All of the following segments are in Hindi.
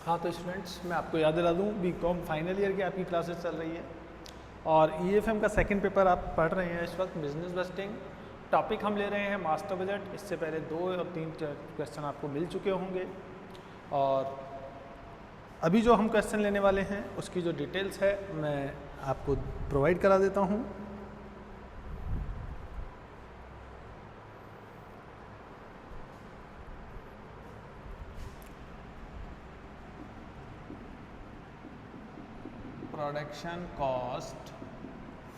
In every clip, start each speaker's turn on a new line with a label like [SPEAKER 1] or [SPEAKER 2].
[SPEAKER 1] हाँ तो स्टूडेंट्स, मैं आपको याद दिला दूँ, बीकॉम फाइनल ईयर की आपकी क्लासेस चल रही है और ईएफएम का सेकंड पेपर आप पढ़ रहे हैं इस वक्त, बिजनेस बस्टिंग। टॉपिक हम ले रहे हैं मास्टर बजट। इससे पहले 2 और 3 क्वेश्चन आपको मिल चुके होंगे और अभी जो हम क्वेश्चन लेने वाले हैं उसकी जो डिटेल्स है मैं आपको प्रोवाइड करा देता हूँ। Production cost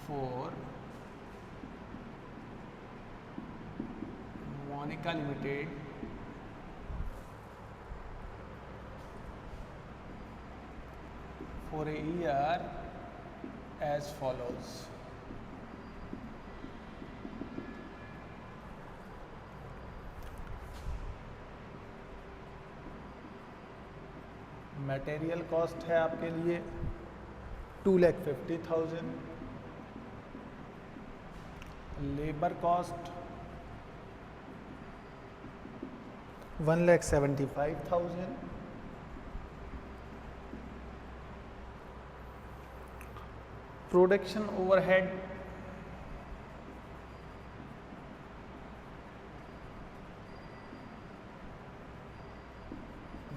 [SPEAKER 1] for Monika limited for a year as follows. Material cost है आपके लिए 2,50,000, labour cost 1,75,000, production overhead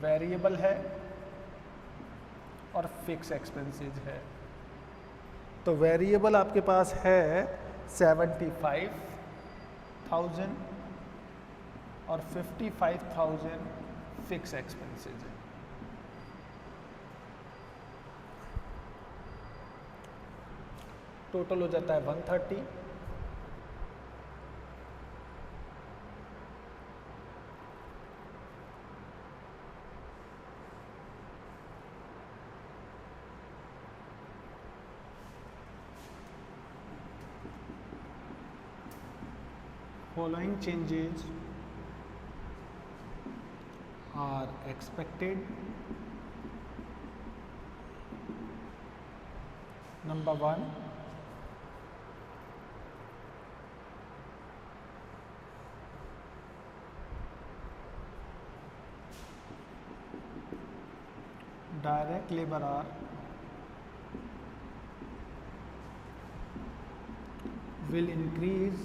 [SPEAKER 1] variable है और फिक्स एक्सपेंसेस है। तो वेरिएबल आपके पास है 75,000 और 55,000 फिक्स एक्सपेंसेस है। टोटल हो जाता है 130। Following changes are expected. Number 1, direct labor hour will increase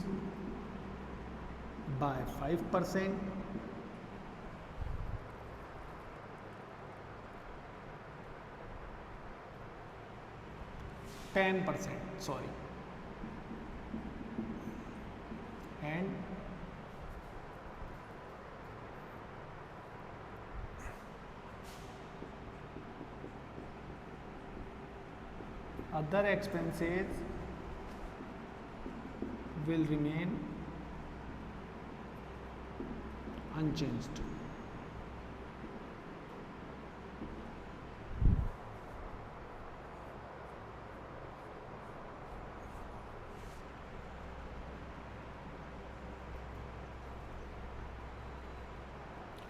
[SPEAKER 1] by 5%. Sorry, and other expenses will remain unchanged.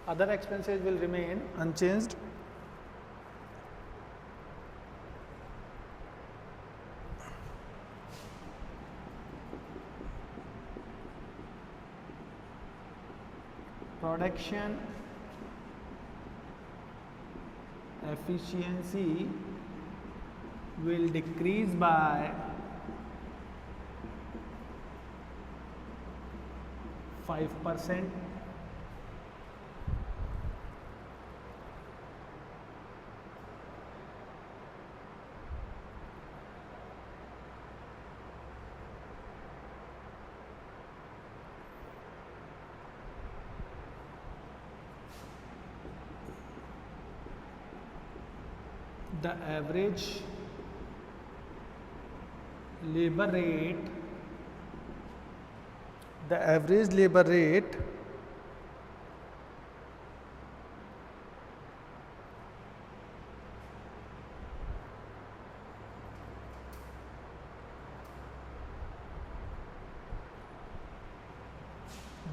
[SPEAKER 1] Other expenses will remain unchanged. Production efficiency will decrease by 5%. The average labor rate the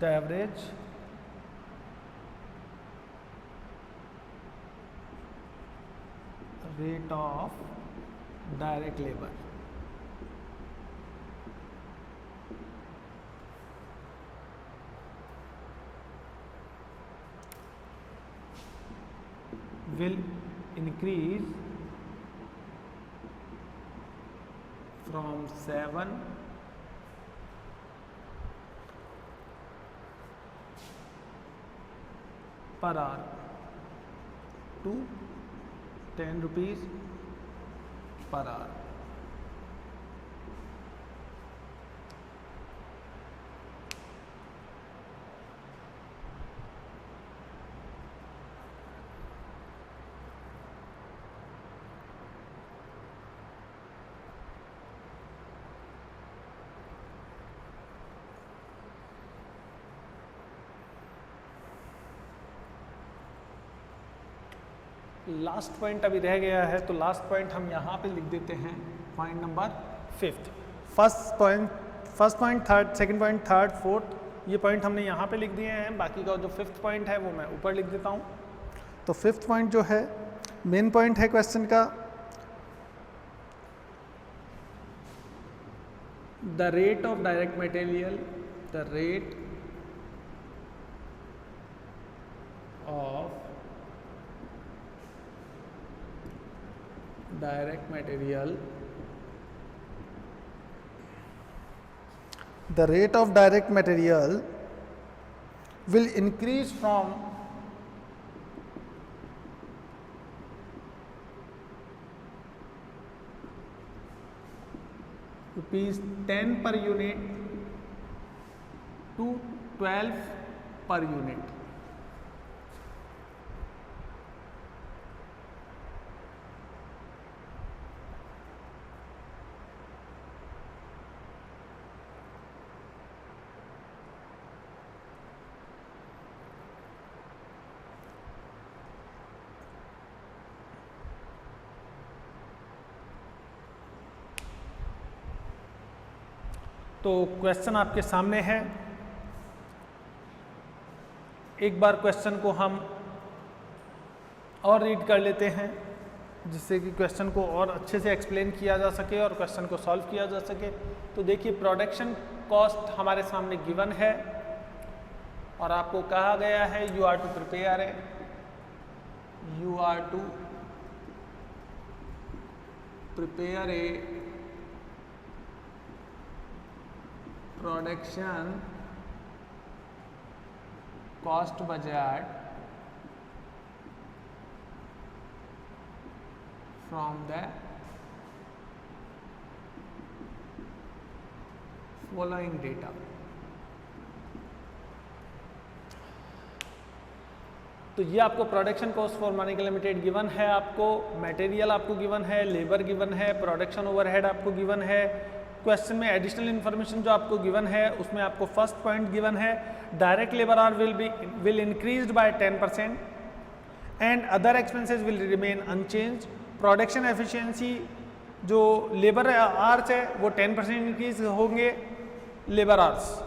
[SPEAKER 1] average rate of direct labor will increase from 7 per hour to 10 rupees per hour. Last point अभी रह गया है, तो लास्ट पॉइंट हम यहाँ पे लिख देते हैं, point number 5। First point third, second point third, fourth, ये पॉइंट हमने यहाँ पे लिख दिए हैं। बाकी का जो 5th पॉइंट है वो मैं ऊपर लिख देता हूँ। तो 5th पॉइंट जो है मेन पॉइंट है क्वेश्चन का, the rate of direct material, the rate of direct material, the rate of direct material will increase from rupees 10 per unit to 12 per unit. तो क्वेश्चन आपके सामने है, एक बार क्वेश्चन को हम और रीड कर लेते हैं जिससे कि क्वेश्चन को और अच्छे से एक्सप्लेन किया जा सके और क्वेश्चन को सॉल्व किया जा सके। तो देखिए, प्रोडक्शन कॉस्ट हमारे सामने गिवन है और आपको कहा गया है you are to prepare a production cost budget from the following data. तो ये आपको production cost for Manika limited given है, आपको मटेरियल आपको गिवन है, लेबर गिवन है, प्रोडक्शन ओवरहेड आपको गिवन है। क्वेश्चन में एडिशनल इन्फॉर्मेशन जो आपको गिवन है उसमें आपको फर्स्ट पॉइंट गिवन है, direct labour hour will increased by 10% and other expenses will remain unchanged. Production efficiency जो लेबर आवर्स है वो 10% इंक्रीज होंगे लेबर आवर्स,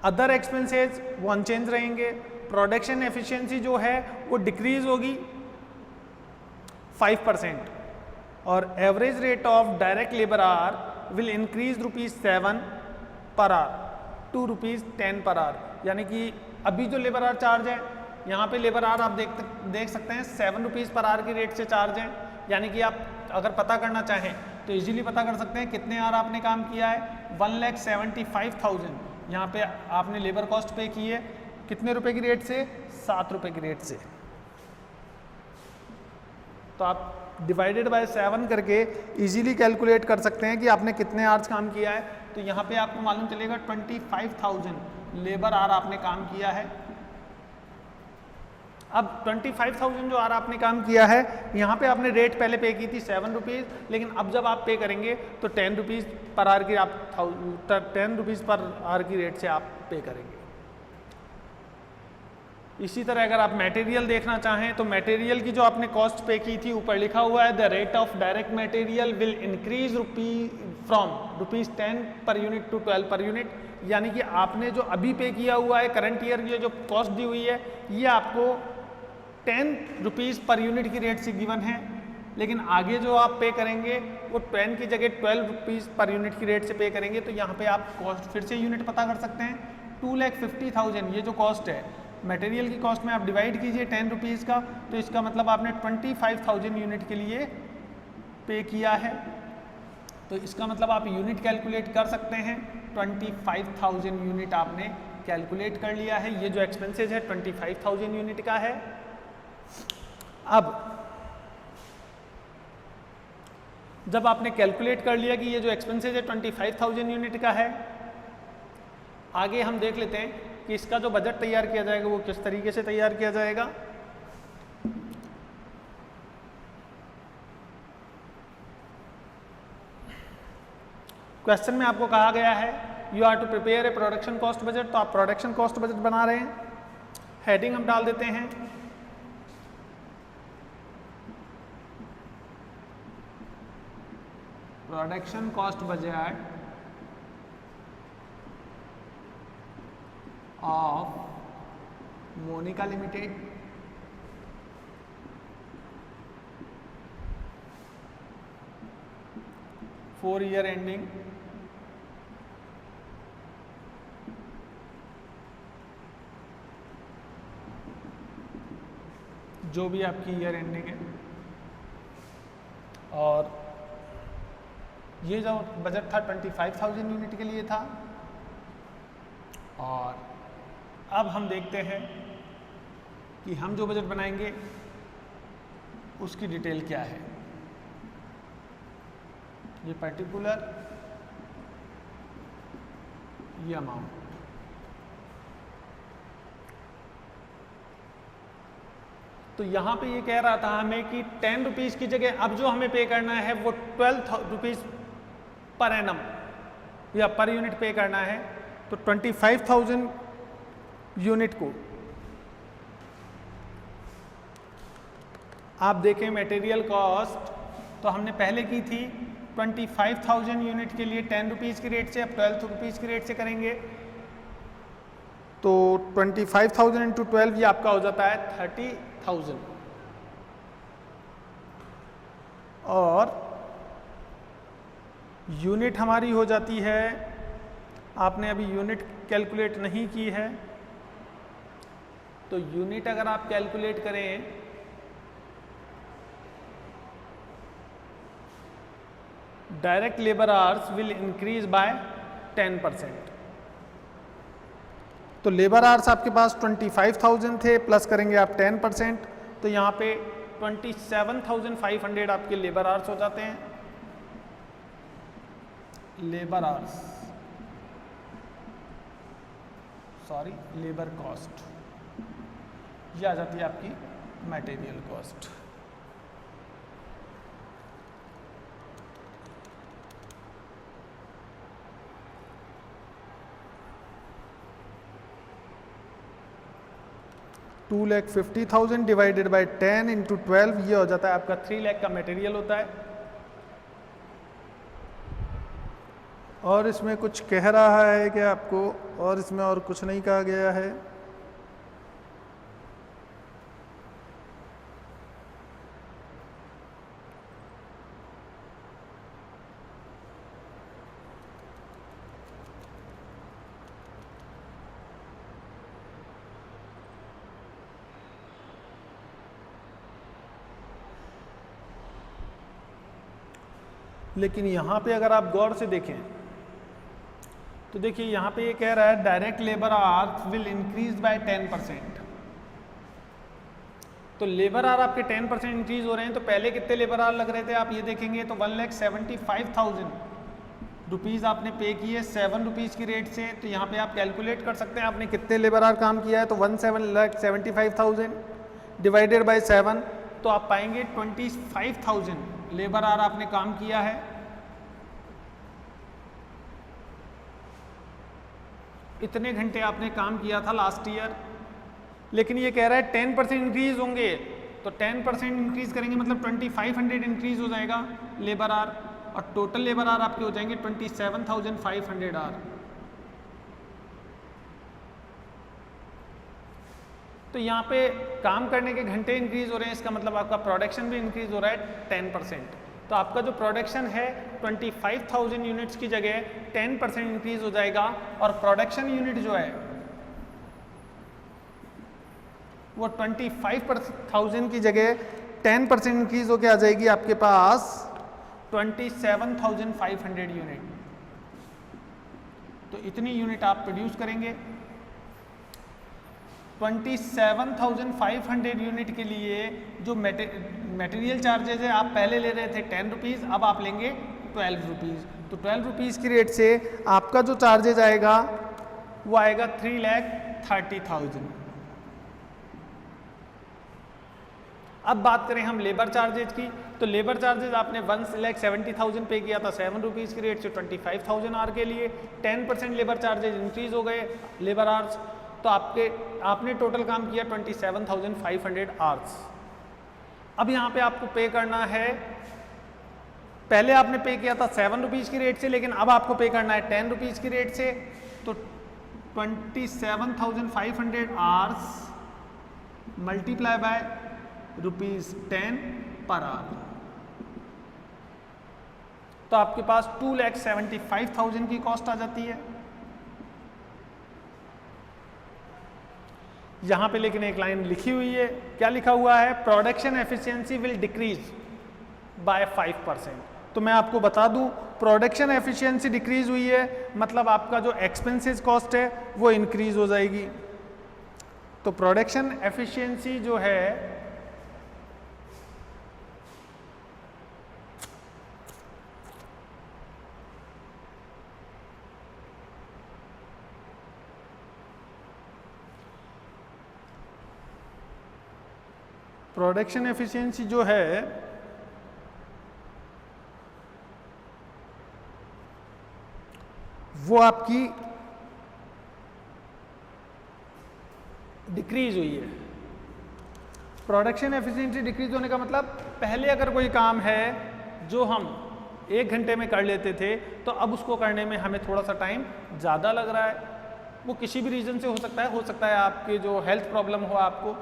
[SPEAKER 1] अदर एक्सपेंसेस वो अनचेंज रहेंगे। प्रोडक्शन एफिशिएंसी जो है वो डिक्रीज होगी 5% और average rate of direct labour hour will increase ₹7 per hour to ₹10 per hour. यानी कि अभी जो लेबर आवर चार्ज है, यहाँ पे लेबर आवर आप देख सकते हैं 7 रुपीज़ पर आवर की रेट से चार्ज है। यानी कि आप अगर पता करना चाहें तो इजीली पता कर सकते हैं कितने आवर आपने काम किया है, 1,75,000 यहाँ पे आपने लेबर कॉस्ट पे की है, कितने रुपए की रेट से, 7 रुपए की रेट से। तो आप डिवाइडेड बाय 7 करके इजीली कैलकुलेट कर सकते हैं कि आपने कितने आवर्स काम किया है। तो यहाँ पे आपको मालूम चलेगा 25,000 लेबर आवर आपने काम किया है। अब 25,000 जो आवर आपने काम किया है, यहाँ पे आपने रेट पहले पे की थी 7 रुपीज़, लेकिन अब जब आप पे करेंगे तो 10 रुपीज़ पर आवर की आप 10 रुपीज़ पर आवर की रेट से आप पे करेंगे। इसी तरह अगर आप मटेरियल देखना चाहें तो मटेरियल की जो आपने कॉस्ट पे की थी, ऊपर लिखा हुआ है the rate of direct material will increase from ₹10 per unit to 12 per unit. यानी कि आपने जो अभी पे किया हुआ है, करंट ईयर की जो कॉस्ट दी हुई है, ये आपको 10 रुपीज़ पर यूनिट की रेट से गिवन है, लेकिन आगे जो आप पे करेंगे वो 10 की जगह 12 रुपीज़ पर यूनिट की रेट से पे करेंगे। तो यहाँ पे आप कॉस्ट फिर से यूनिट पता कर सकते हैं, 2,50,000 ये जो कॉस्ट है मटेरियल की कॉस्ट में आप डिवाइड कीजिए 10 रुपीज़ का, तो इसका मतलब आपने 25,000 यूनिट के लिए पे किया है। तो इसका मतलब आप यूनिट कैलकुलेट कर सकते हैं, 25,000 यूनिट आपने कैलकुलेट कर लिया है। ये जो एक्सपेंसेस है 25,000 यूनिट का है। अब जब आपने कैलकुलेट कर लिया कि ये जो एक्सपेंसेस है 25,000 यूनिट का है, आगे हम देख लेते हैं कि इसका जो बजट तैयार किया जाएगा वो किस तरीके से तैयार किया जाएगा। क्वेश्चन में आपको कहा गया है you are to prepare a production cost budget, तो आप प्रोडक्शन कॉस्ट बजट बना रहे हैं। हेडिंग हम डाल देते हैं production cost budget of Monika limited. For year ending जो भी आपकी ईयर एंडिंग है। और ये जो बजट था 25,000 यूनिट के लिए था। और अब हम देखते हैं कि हम जो बजट बनाएंगे उसकी डिटेल क्या है। ये पर्टिकुलर ये अमाउंट, तो यहाँ पे ये कह रहा था हमें कि 10 रुपीज़ की जगह अब जो हमें पे करना है वो 12 रुपीज़ पर एनम या पर यूनिट पे करना है। तो 25,000 यूनिट को आप देखें मटेरियल कॉस्ट तो हमने पहले की थी 25,000 यूनिट के लिए 10 रुपीज़ की रेट से, अब 12 रुपीज़ की रेट से करेंगे। तो 25,000 इंटू 12 ये आपका हो जाता है 30,000। और यूनिट हमारी हो जाती है, आपने अभी यूनिट कैलकुलेट नहीं की है, तो यूनिट अगर आप कैलकुलेट करें direct labour hours will increase by 10%। तो लेबर आवर्स आपके पास 25,000 थे, प्लस करेंगे आप 10%, तो यहाँ पे 27,500 आपके लेबर आवर्स हो जाते हैं। Labour hours sorry labour cost, ये आ जाती है आपकी material cost. $2,50,000 divided by 10 into 12 ये हो जाता है आपका 3 लाख का मटेरियल होता है। और इसमें कुछ कह रहा है कि आपको, और इसमें और कुछ नहीं कहा गया है। लेकिन यहाँ पे अगर आप गौर से देखें तो देखिए यहाँ पे ये कह रहा है direct labour hours will increase by 10%। तो लेबर आवर आपके 10% इंक्रीज हो रहे हैं, तो पहले कितने लेबर आवर लग रहे थे आप ये देखेंगे तो 1,75,000 रुपीज़ आपने पे किए 7 रुपीज़ की रेट से। तो यहाँ पे आप कैलकुलेट कर सकते हैं आपने कितने लेबर आवर काम किया है। तो 1,75,000 डिवाइडेड बाय 7, तो आप पाएंगे 25,000 लेबर आवर आपने काम किया है। इतने घंटे आपने काम किया था लास्ट ईयर। लेकिन ये कह रहा है 10% इंक्रीज होंगे, तो 10% इंक्रीज करेंगे मतलब 2,500 इंक्रीज हो जाएगा लेबर आवर, और टोटल लेबर आवर आपके हो जाएंगे 27,500 आवर। तो यहाँ पे काम करने के घंटे इंक्रीज हो रहे हैं, इसका मतलब आपका प्रोडक्शन भी इंक्रीज हो रहा है 10%। तो आपका जो प्रोडक्शन है 25,000 यूनिट्स की जगह 10% इंक्रीज हो जाएगा। और प्रोडक्शन यूनिट जो है वो 25,000 की जगह 10% इंक्रीज होके आ जाएगी आपके पास 27,500 यूनिट। तो इतनी यूनिट आप प्रोड्यूस करेंगे। 27,500 यूनिट के लिए जो मटेरियल चार्जेज है आप पहले ले रहे थे 10 रुपीज़, अब आप लेंगे 12 रुपीज़। तो 12 रुपीज़ की रेट से आपका जो चार्जेज आएगा वो आएगा 3,30,000। अब बात करें हम लेबर चार्जेज की, तो लेबर चार्जेज आपने 1,70,000 पे किया था 7 रुपीज़ की रेट से 25,000 आर के लिए। 10% लेबर चार्जेज इंक्रीज हो गए लेबर आवर्स, तो आपने टोटल काम किया 27,500 आवर्स। अब यहाँ पे आपको पे करना है, पहले आपने पे किया था 7 रुपीज़ की रेट से, लेकिन अब आपको पे करना है 10 रुपीज़ की रेट से। तो 27,500 hours multiply by ₹10 per hour, तो आपके पास 2,75,000 की कॉस्ट आ जाती है। यहां पे लेकिन एक लाइन लिखी हुई है, क्या लिखा हुआ है? Production efficiency will decrease by 5%। तो मैं आपको बता दूं, प्रोडक्शन एफिशिएंसी डिक्रीज हुई है मतलब आपका जो एक्सपेंसेस कॉस्ट है वो इंक्रीज हो जाएगी। तो प्रोडक्शन एफिशिएंसी जो है प्रोडक्शन एफिशिएंसी जो है वो आपकी डिक्रीज हुई है। प्रोडक्शन एफिशिएंसी डिक्रीज होने का मतलब, पहले अगर कोई काम है जो हम 1 घंटे में कर लेते थे तो अब उसको करने में हमें थोड़ा सा टाइम ज़्यादा लग रहा है। वो किसी भी रीज़न से हो सकता है आपके जो हेल्थ प्रॉब्लम हो, आपको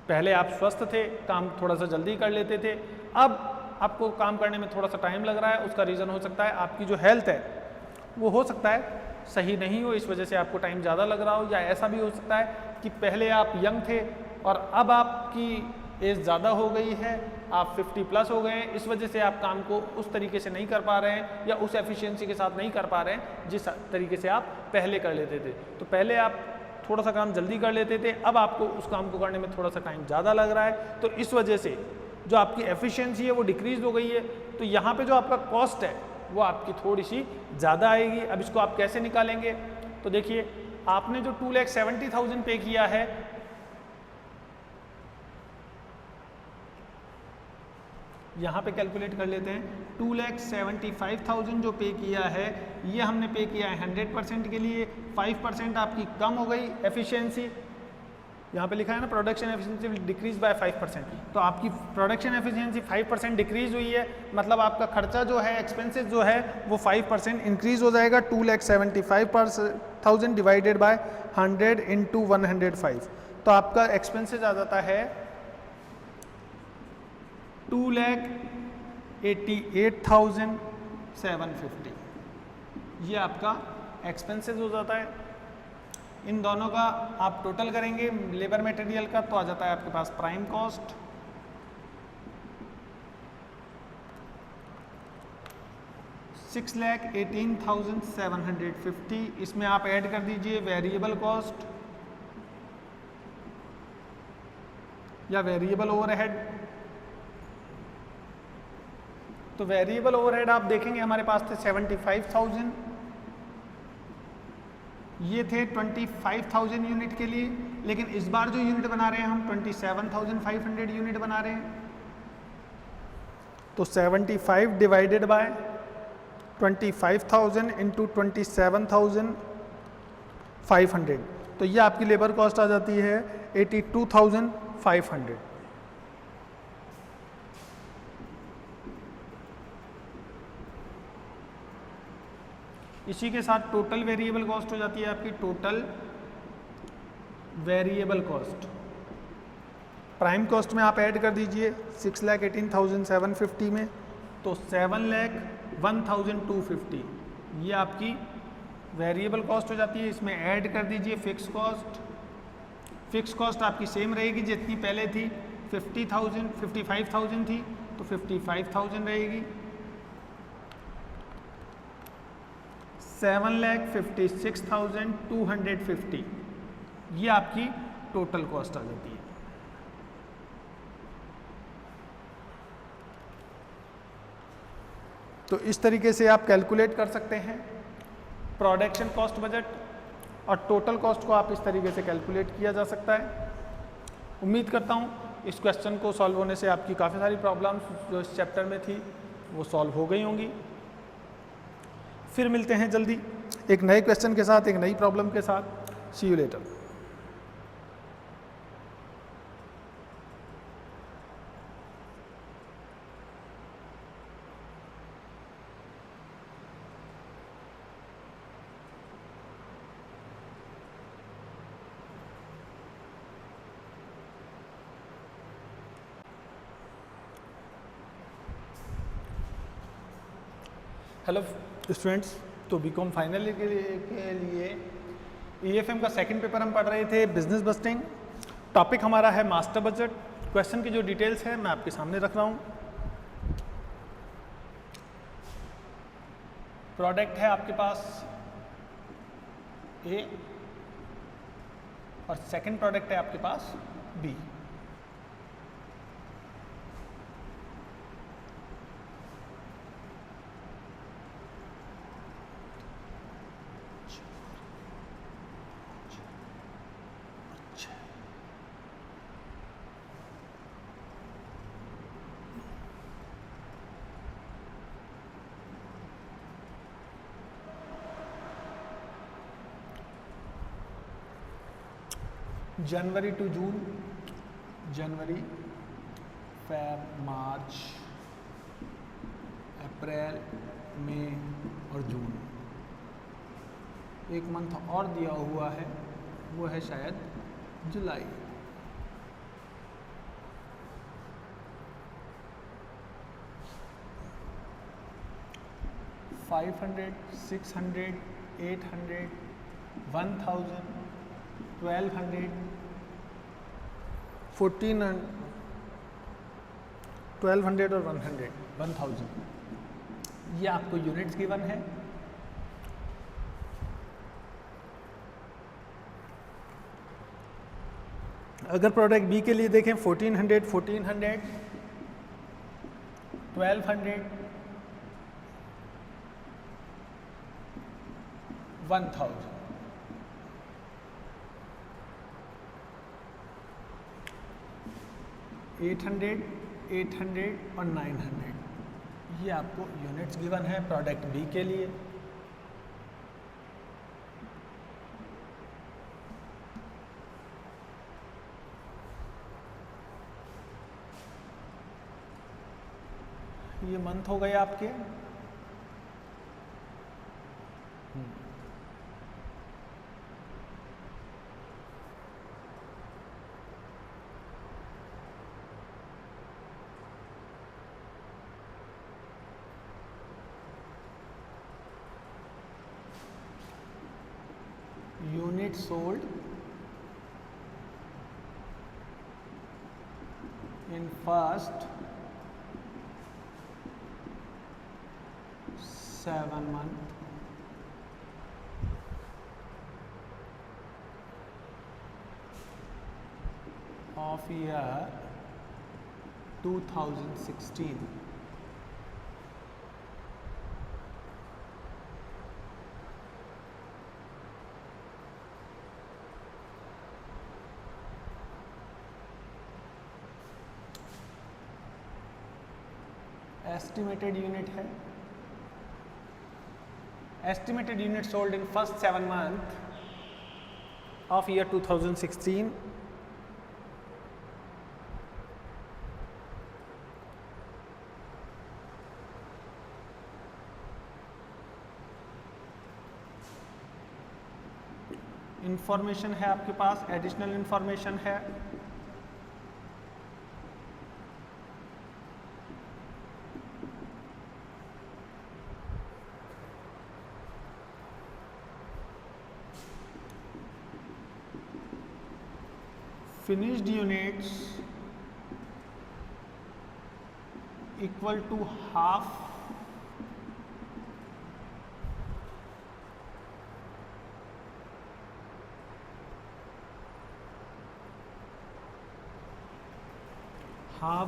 [SPEAKER 1] पहले आप स्वस्थ थे, काम थोड़ा सा जल्दी कर लेते थे, अब आपको काम करने में थोड़ा सा टाइम लग रहा है। उसका रीज़न हो सकता है आपकी जो हेल्थ है वो हो सकता है सही नहीं हो, इस वजह से आपको टाइम ज़्यादा लग रहा हो। या ऐसा भी हो सकता है कि पहले आप यंग थे और अब आपकी एज ज़्यादा हो गई है, आप 50 प्लस हो गए हैं, इस वजह से आप काम को उस तरीके से नहीं कर पा रहे हैं या उस एफिशिएंसी के साथ नहीं कर पा रहे हैं जिस तरीके से आप पहले कर लेते थे। तो पहले आप थोड़ा सा काम जल्दी कर लेते थे, अब आपको उस काम को करने में थोड़ा सा टाइम ज़्यादा लग रहा है। तो इस वजह से जो आपकी एफिशिएंसी है वो डिक्रीज हो गई है। तो यहाँ पे जो आपका कॉस्ट है वो आपकी थोड़ी सी ज़्यादा आएगी। अब इसको आप कैसे निकालेंगे? तो देखिए, आपने जो 2,70,000 पे किया है, यहाँ पे कैलकुलेट कर लेते हैं। 2,75,000 जो पे किया है ये हमने पे किया है 100% के लिए। 5% आपकी कम हो गई एफिशिएंसी, यहाँ पे लिखा है ना production efficiency will decrease by 5%। तो आपकी प्रोडक्शन एफिशिएंसी 5% डिक्रीज हुई है, मतलब आपका खर्चा जो है, एक्सपेंसेस जो है वो 5% इंक्रीज हो जाएगा। 2,75,000 डिवाइडेड बाय 100 इंटू 105, तो आपका एक्सपेंसेस आ जाता है 2,88,750। ये आपका एक्सपेंसेस हो जाता है। इन दोनों का आप टोटल करेंगे लेबर मटेरियल का, तो आ जाता है आपके पास प्राइम कॉस्ट। $6,18,750। इसमें आप ऐड कर दीजिए वेरिएबल कॉस्ट या वेरिएबल ओवरहेड। तो वेरिएबल ओवरहेड आप देखेंगे हमारे पास थे 75,000, ये थे 25,000 यूनिट के लिए, लेकिन इस बार जो यूनिट बना रहे हैं हम 27,500 यूनिट बना रहे हैं। तो 75 डिवाइडेड बाय 25,000 इंटू 27,500, तो ये आपकी लेबर कॉस्ट आ जाती है 82,500। इसी के साथ टोटल वेरिएबल कॉस्ट हो जाती है आपकी total variable cost. Prime cost में आप ऐड कर दीजिए 6,18,750 में, तो 7,01,250 ये आपकी वेरिएबल कॉस्ट हो जाती है। इसमें ऐड कर दीजिए फिक्स कॉस्ट फिक्स कॉस्ट आपकी सेम रहेगी जितनी पहले थी, 50,000 55,000 थी तो 55,000 रहेगी। 7,56,250 ये आपकी टोटल कॉस्ट आ जाती है। तो इस तरीके से आप कैलकुलेट कर सकते हैं प्रोडक्शन कॉस्ट बजट, और टोटल कॉस्ट को आप इस तरीके से कैलकुलेट किया जा सकता है। उम्मीद करता हूँ इस क्वेश्चन को सॉल्व होने से आपकी काफ़ी सारी प्रॉब्लम्स जो इस चैप्टर में थी वो सॉल्व हो गई होंगी। फिर मिलते हैं जल्दी एक नए क्वेश्चन के साथ, एक नई प्रॉब्लम के साथ। सी यू लेटर। हेलो स्टूडेंट्स, तो बीकॉम फाइनल के लिए ईएफएम का सेकंड पेपर हम पढ़ रहे थे, बिजनेस बस्टिंग। टॉपिक हमारा है मास्टर बजट। क्वेश्चन की जो डिटेल्स है मैं आपके सामने रख रहा हूँ। प्रोडक्ट है आपके पास ए और सेकंड प्रोडक्ट है आपके पास बी। जनवरी टू जून, जनवरी, फैब, मार्च, अप्रैल, मई और जून। एक मंथ और दिया हुआ है, वो है शायद जुलाई। $500, $600, $800, $1,000, $1,200, $1,400, $1,200 और $1,000 ये आपको यूनिट्स गिवन है। अगर प्रोडक्ट बी के लिए देखें 1400, 1400, 1200, 1000। $800, $800 और $900 ये आपको यूनिट्स गिवन है प्रोडक्ट बी के लिए। ये मंथ हो गए आपके। Unit sold in first 7 months of year 2016। Estimated unit है, estimated units sold in first 7 months of year 2016। Information है आपके पास, एडिशनल इंफॉर्मेशन है। finished units equal to half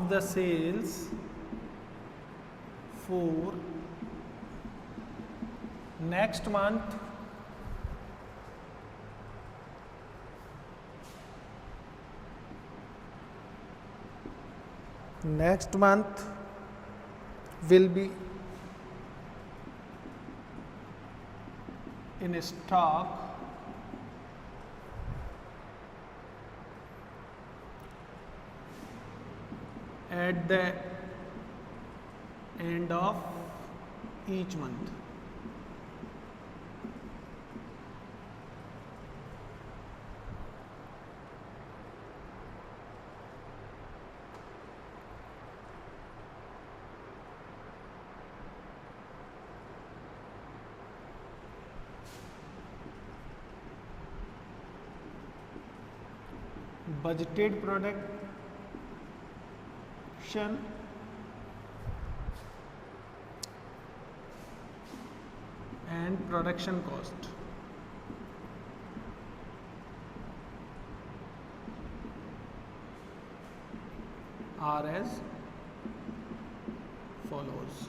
[SPEAKER 1] the sales for next month will be in stock at the end of each month. Budgeted production and production cost are as follows.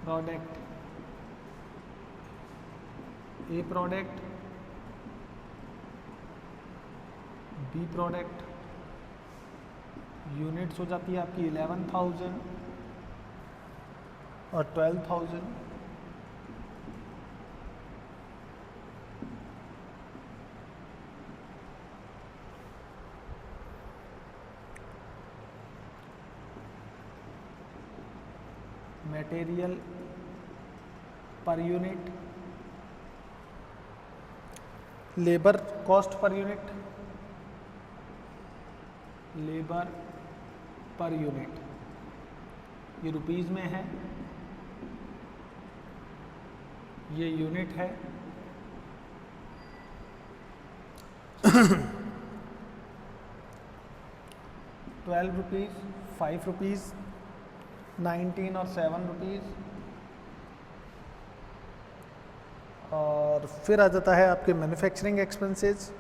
[SPEAKER 1] Product A product, B product, units हो जाती है आपकी 11,000 और 12,000। Material per unit, labour cost per unit, labour per unit, ये रुपीस में है, ये यूनिट है। 12 रुपीज़, 5 रुपीज़, 19 और 7 रुपीज़। और फिर आ जाता है आपके मैन्युफैक्चरिंग एक्सपेंसेस,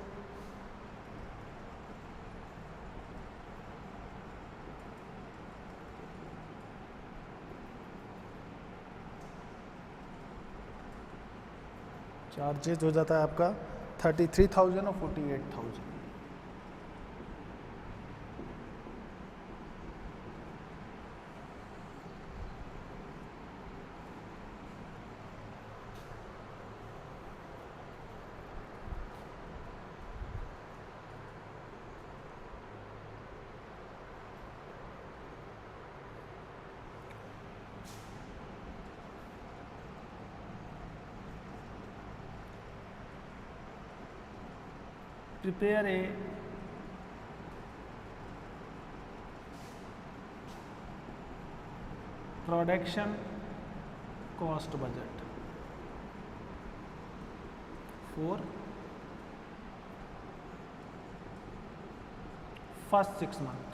[SPEAKER 1] चार्जेज हो जाता है आपका 33,000 और 48,000। Prepare a production cost budget for first 6 months।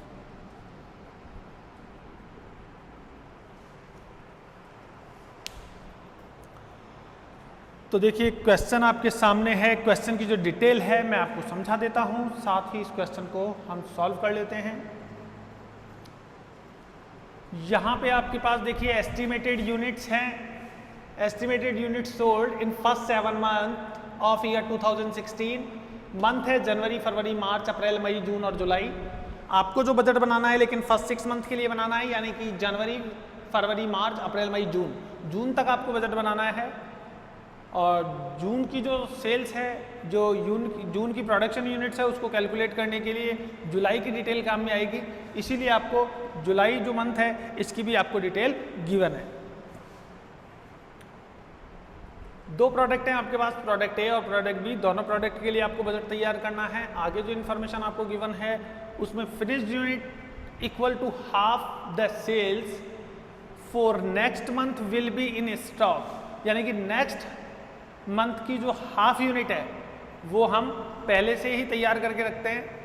[SPEAKER 1] तो देखिए क्वेश्चन आपके सामने है, क्वेश्चन की जो डिटेल है मैं आपको समझा देता हूं, साथ ही इस क्वेश्चन को हम सॉल्व कर लेते हैं। यहां पे आपके पास देखिए एस्टिमेटेड यूनिट्स हैं, estimated units sold in first 7 month of year 2016। Month है जनवरी, फरवरी, मार्च, अप्रैल, मई, जून और जुलाई। आपको जो बजट बनाना है लेकिन फर्स्ट 6 मंथ के लिए बनाना है, यानी कि जनवरी, फरवरी, मार्च, अप्रैल, मई, जून तक आपको बजट बनाना है। और जून की जो सेल्स है, जो जून की प्रोडक्शन यूनिट्स है, उसको कैलकुलेट करने के लिए जुलाई की डिटेल काम में आएगी। इसीलिए आपको जुलाई जो मंथ है इसकी भी आपको डिटेल गिवन है। दो प्रोडक्ट हैं आपके पास, प्रोडक्ट ए और प्रोडक्ट बी, दोनों प्रोडक्ट के लिए आपको बजट तैयार करना है। आगे जो इन्फॉर्मेशन आपको गिवन है उसमें finished unit equal to half the sales for next month will be in stock, यानी कि नेक्स्ट मंथ की जो हाफ यूनिट है वो हम पहले से ही तैयार करके रखते हैं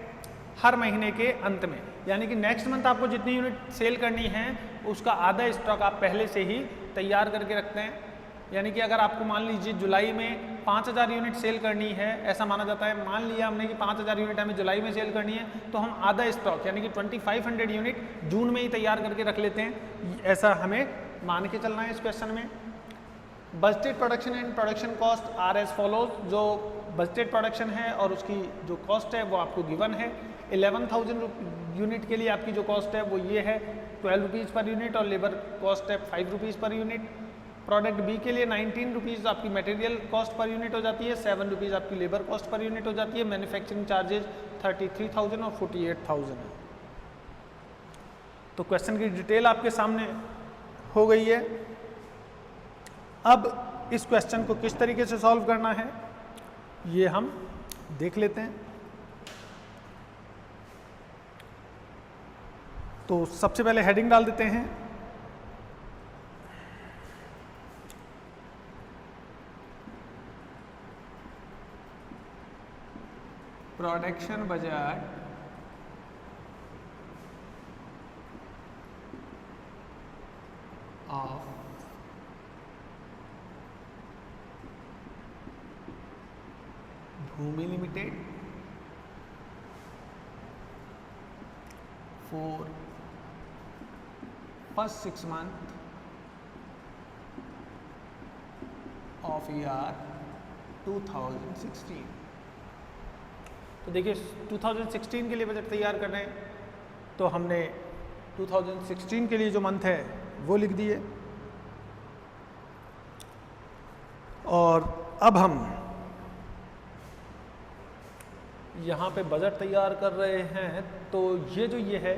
[SPEAKER 1] हर महीने के अंत में, यानी कि नेक्स्ट मंथ आपको जितनी यूनिट सेल करनी है उसका आधा स्टॉक आप पहले से ही तैयार करके रखते हैं। यानी कि अगर आपको मान लीजिए जुलाई में 5000 यूनिट सेल करनी है, ऐसा माना जाता है, मान लिया हमने कि 5000 यूनिट हमें जुलाई में सेल करनी है, तो हम आधा स्टॉक यानी कि 2500 यूनिट जून में ही तैयार करके रख लेते हैं। ऐसा हमें मान के चलना है इस क्वेश्चन में। Budgeted production and production cost are as follows, जो बजटेड प्रोडक्शन है और उसकी जो कॉस्ट है वो आपको गिवन है। 11,000 यूनिट के लिए आपकी जो कॉस्ट है वो ये है 12 रुपीज़ पर यूनिट और लेबर कॉस्ट है 5 rupees per unit. Product B के लिए 19 रुपीज़ आपकी मटेरियल कॉस्ट पर यूनिट हो जाती है, 7 रुपीज़ आपकी लेबर कॉस्ट पर यूनिट हो जाती है। मैन्युफैक्चरिंग चार्जेज 33,000 और 48,000 है। तो क्वेश्चन की डिटेल आपके सामने हो गई है। अब इस क्वेश्चन को किस तरीके से सॉल्व करना है ये हम देख लेते हैं। तो सबसे पहले हेडिंग डाल देते हैं, production budget of Bhumi limited for first 6 months of year 2016। तो देखिए 2016 के लिए बजट तैयार कर रहे हैं, तो हमने 2016 के लिए जो मंथ है वो लिख दिए। और अब हम यहाँ पे बजट तैयार कर रहे हैं, तो ये है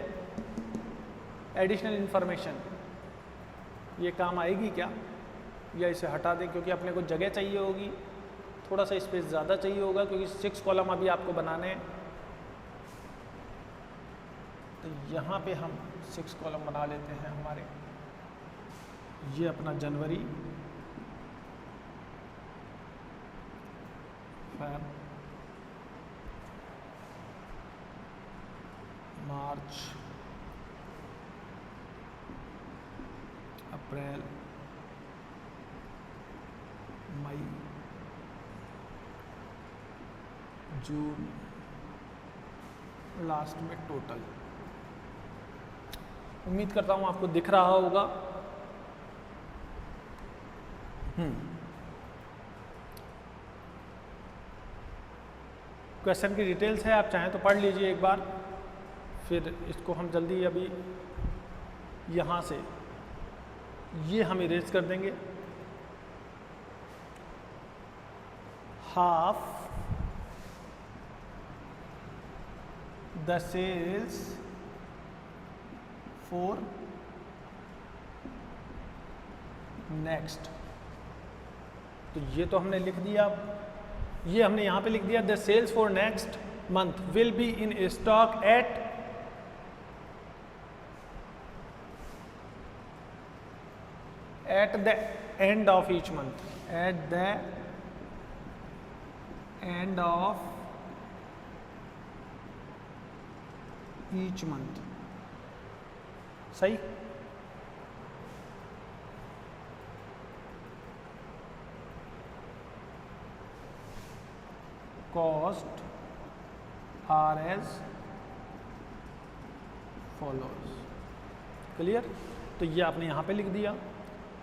[SPEAKER 1] एडिशनल इन्फॉर्मेशन, ये काम आएगी क्या या इसे हटा दें, क्योंकि अपने को जगह चाहिए होगी, थोड़ा सा स्पेस ज़्यादा चाहिए होगा, क्योंकि 6 कॉलम अभी आपको बनाने हैं। तो यहाँ पे हम 6 कॉलम बना लेते हैं हमारे। ये अपना जनवरी, फरवरी, मार्च, अप्रैल, मई, जून, लास्ट में टोटल। उम्मीद करता हूँ आपको दिख रहा होगा। क्वेश्चन की डिटेल्स है, आप चाहें तो पढ़ लीजिए एक बार, फिर इसको हम जल्दी अभी यहाँ से ये हम इरेज कर देंगे। Half the sales for next, तो ये तो हमने लिख दिया। ये हमने यहाँ पे लिख दिया the sales for next month will be in stock at the end of each month, at the end of each month। सही। cost are as follows। Clear? तो ये आपने यहाँ पे लिख दिया।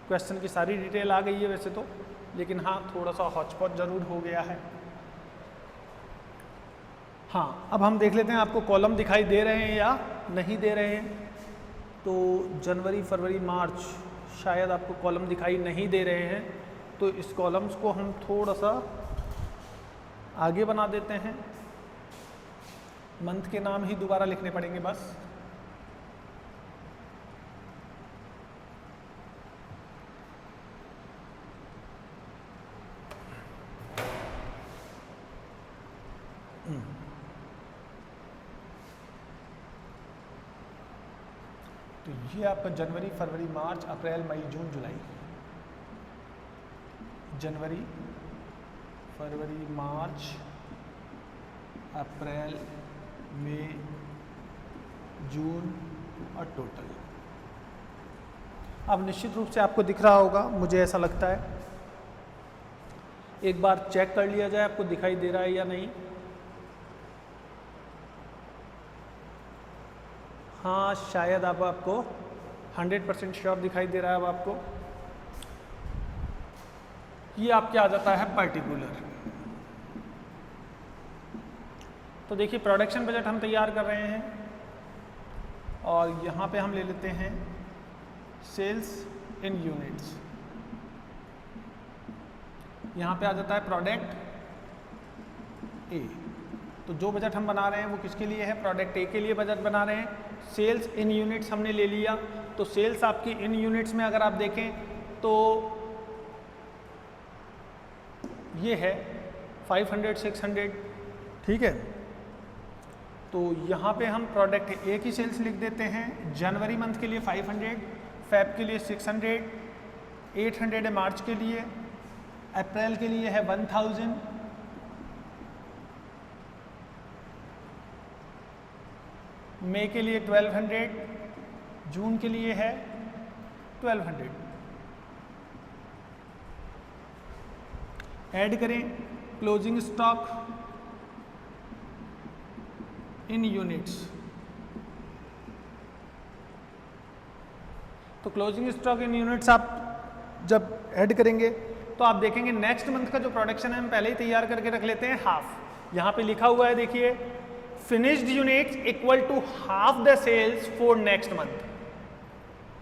[SPEAKER 1] क्वेश्चन की सारी डिटेल आ गई है वैसे तो, लेकिन हाँ थोड़ा सा हॉचपॉच ज़रूर हो गया है। हाँ, अब हम देख लेते हैं आपको कॉलम दिखाई दे रहे हैं या नहीं दे रहे हैं। तो जनवरी, फरवरी, मार्च शायद आपको कॉलम दिखाई नहीं दे रहे हैं, तो इस कॉलम्स को हम थोड़ा सा आगे बना देते हैं। मंथ के नाम ही दोबारा लिखने पड़ेंगे बस। तो ये आपका जनवरी, फरवरी, मार्च, अप्रैल, मई, जून, जुलाई। जनवरी, फरवरी, मार्च, अप्रैल, मई, जून और टोटल। अब निश्चित रूप से आपको दिख रहा होगा, मुझे ऐसा लगता है। एक बार चेक कर लिया जाए आपको दिखाई दे रहा है या नहीं। हाँ, शायद अब आपको 100% श्योर दिखाई दे रहा है। अब आपको ये आपके आ जाता है पर्टिकुलर। तो देखिए प्रोडक्शन बजट हम तैयार कर रहे हैं और यहाँ पे हम ले लेते हैं सेल्स इन यूनिट्स। यहाँ पे आ जाता है प्रोडक्ट ए। तो जो बजट हम बना रहे हैं वो किसके लिए है? प्रोडक्ट ए के लिए बजट बना रहे हैं। सेल्स इन यूनिट्स हमने ले लिया। तो सेल्स आपकी इन यूनिट्स में अगर आप देखें तो ये है 500, 600, ठीक है। तो यहाँ पे हम प्रोडक्ट ए की सेल्स लिख देते हैं। जनवरी मंथ के लिए 500, फेब के लिए 600, 800 है मार्च के लिए, अप्रैल के लिए है 1000, मई के लिए 1200, जून के लिए है 1200। ऐड करें क्लोजिंग स्टॉक इन यूनिट्स। तो क्लोजिंग स्टॉक इन यूनिट्स आप जब ऐड करेंगे तो आप देखेंगे नेक्स्ट मंथ का जो प्रोडक्शन है हम पहले ही तैयार करके रख लेते हैं हाफ। यहाँ पे लिखा हुआ है देखिए, finished units equal to half the sales for next month.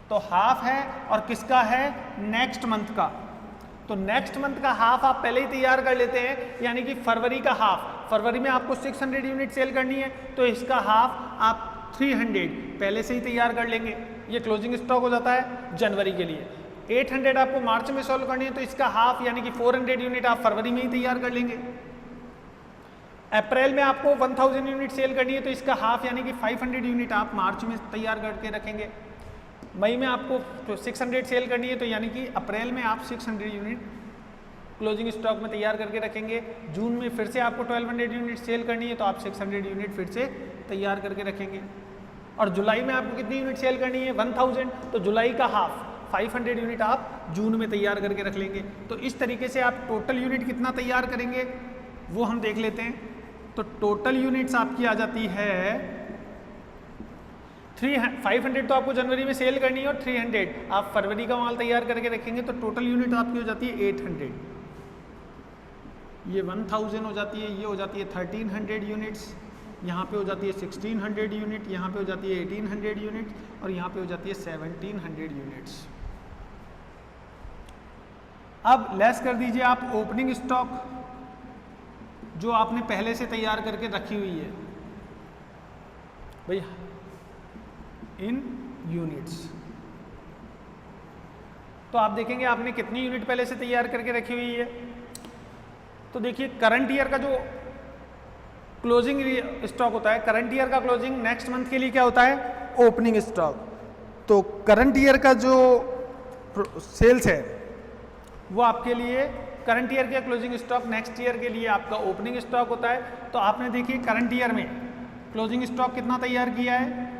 [SPEAKER 1] तो हाफ है और किसका है? नेक्स्ट मंथ का। तो नेक्स्ट मंथ का हाफ आप पहले ही तैयार कर लेते हैं, यानी कि फरवरी का हाफ। फरवरी में आपको 600 यूनिट सेल करनी है तो इसका हाफ आप 300 पहले से ही तैयार कर लेंगे। ये क्लोजिंग स्टॉक हो जाता है जनवरी के लिए। 800 आपको मार्च में सॉल्व करनी है तो इसका हाफ यानी कि 400 यूनिट आप फरवरी में ही तैयार कर लेंगे। अप्रैल में आपको 1000 यूनिट सेल करनी है तो इसका हाफ यानी कि 500 यूनिट आप मार्च में तैयार करके रखेंगे। मई में आपको 600 सेल करनी है तो यानी कि अप्रैल में आप 600 यूनिट क्लोजिंग स्टॉक में तैयार करके रखेंगे। जून में फिर से आपको 1200 यूनिट सेल करनी है तो आप 600 यूनिट फिर से तैयार करके रखेंगे। और जुलाई में आपको कितनी यूनिट सेल करनी है? 1000। तो जुलाई का हाफ 500 यूनिट आप जून में तैयार करके रख लेंगे। तो इस तरीके से आप टोटल यूनिट कितना तैयार करेंगे वो हम देख लेते हैं। तो टोटल यूनिट्स आपकी आ जाती है 500 तो आपको जनवरी में सेल करनी है और 300 आप फरवरी का माल तैयार करके रखेंगे तो टोटल यूनिट आपकी हो जाती है 800। ये 1000 हो जाती है, ये हो जाती है 1300 यूनिट्स, यहाँ पे हो जाती है 1600 यूनिट, यहाँ पे हो जाती है 1800 यूनिट और यहाँ पे हो जाती है 1700 यूनिट्स। अब लेस कर दीजिए आप ओपनिंग स्टॉक जो आपने पहले से तैयार करके रखी हुई है भैया इन यूनिट्स। तो आप देखेंगे आपने कितनी यूनिट पहले से तैयार करके रखी हुई है। तो देखिए करंट ईयर का जो क्लोजिंग स्टॉक होता है, करंट ईयर का क्लोजिंग नेक्स्ट मंथ के लिए क्या होता है? Opening stock. तो करंट ईयर का जो सेल्स है वो आपके लिए करंट ईयर के क्लोजिंग स्टॉक नेक्स्ट ईयर के लिए आपका ओपनिंग स्टॉक होता है। तो आपने देखिए करंट ईयर में क्लोजिंग स्टॉक कितना तैयार किया है?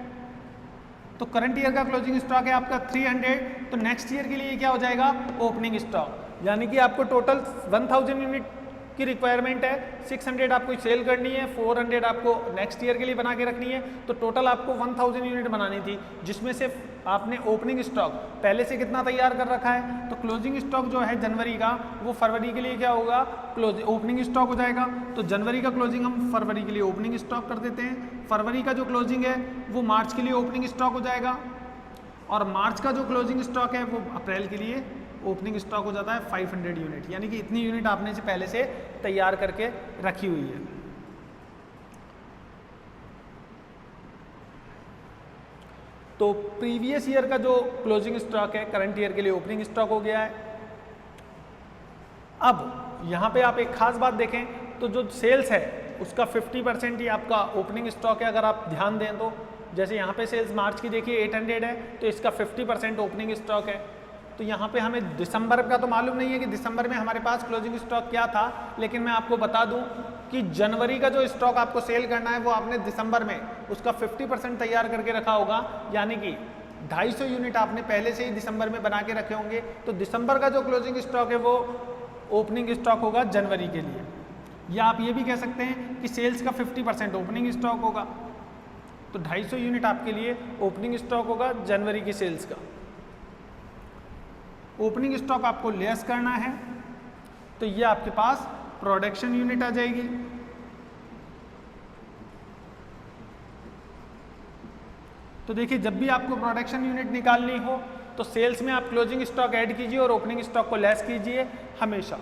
[SPEAKER 1] तो करंट ईयर का क्लोजिंग स्टॉक है आपका 300। तो नेक्स्ट ईयर के लिए क्या हो जाएगा? Opening stock. यानी कि आपको टोटल 1000 यूनिट की रिक्वायरमेंट है, 600 आपको सेल करनी है, 400 आपको नेक्स्ट ईयर के लिए बना के रखनी है। तो टोटल आपको 1000 यूनिट बनानी थी, जिसमें से आपने ओपनिंग स्टॉक पहले से कितना तैयार कर रखा है। तो क्लोजिंग स्टॉक जो है जनवरी का वो फरवरी के लिए क्या होगा? ओपनिंग स्टॉक हो जाएगा। तो जनवरी का क्लोजिंग हम फरवरी के लिए ओपनिंग स्टॉक कर देते हैं। फरवरी का जो क्लोजिंग है वो मार्च के लिए ओपनिंग स्टॉक हो जाएगा और मार्च का जो क्लोजिंग स्टॉक है वो अप्रैल के लिए ओपनिंग स्टॉक हो जाता है 500 यूनिट। यानी कि इतनी यूनिट आपने से पहले से तैयार करके रखी हुई है। तो प्रीवियस ईयर का जो क्लोजिंग स्टॉक है करंट ईयर के लिए ओपनिंग स्टॉक हो गया है। अब यहाँ पे आप एक खास बात देखें तो जो सेल्स है उसका 50% ही आपका ओपनिंग स्टॉक है। अगर आप ध्यान दें तो जैसे यहाँ पे सेल्स मार्च की देखिए 800 है, तो इसका 50% ओपनिंग स्टॉक है। तो यहाँ पे हमें दिसंबर का तो मालूम नहीं है कि दिसंबर में हमारे पास क्लोजिंग स्टॉक क्या था, लेकिन मैं आपको बता दूं कि जनवरी का जो स्टॉक आपको सेल करना है वो आपने दिसंबर में उसका 50% तैयार करके रखा होगा, यानी कि 250 यूनिट आपने पहले से ही दिसंबर में बना के रखे होंगे। तो दिसंबर का जो क्लोजिंग स्टॉक है वो ओपनिंग स्टॉक होगा जनवरी के लिए। या आप ये भी कह सकते हैं कि सेल्स का 50% ओपनिंग स्टॉक होगा, तो 250 यूनिट आपके लिए ओपनिंग स्टॉक होगा जनवरी की सेल्स का। ओपनिंग स्टॉक आपको लेस करना है तो ये आपके पास प्रोडक्शन यूनिट आ जाएगी। तो देखिए जब भी आपको प्रोडक्शन यूनिट निकालनी हो तो सेल्स में आप क्लोजिंग स्टॉक ऐड कीजिए और ओपनिंग स्टॉक को लेस कीजिए हमेशा।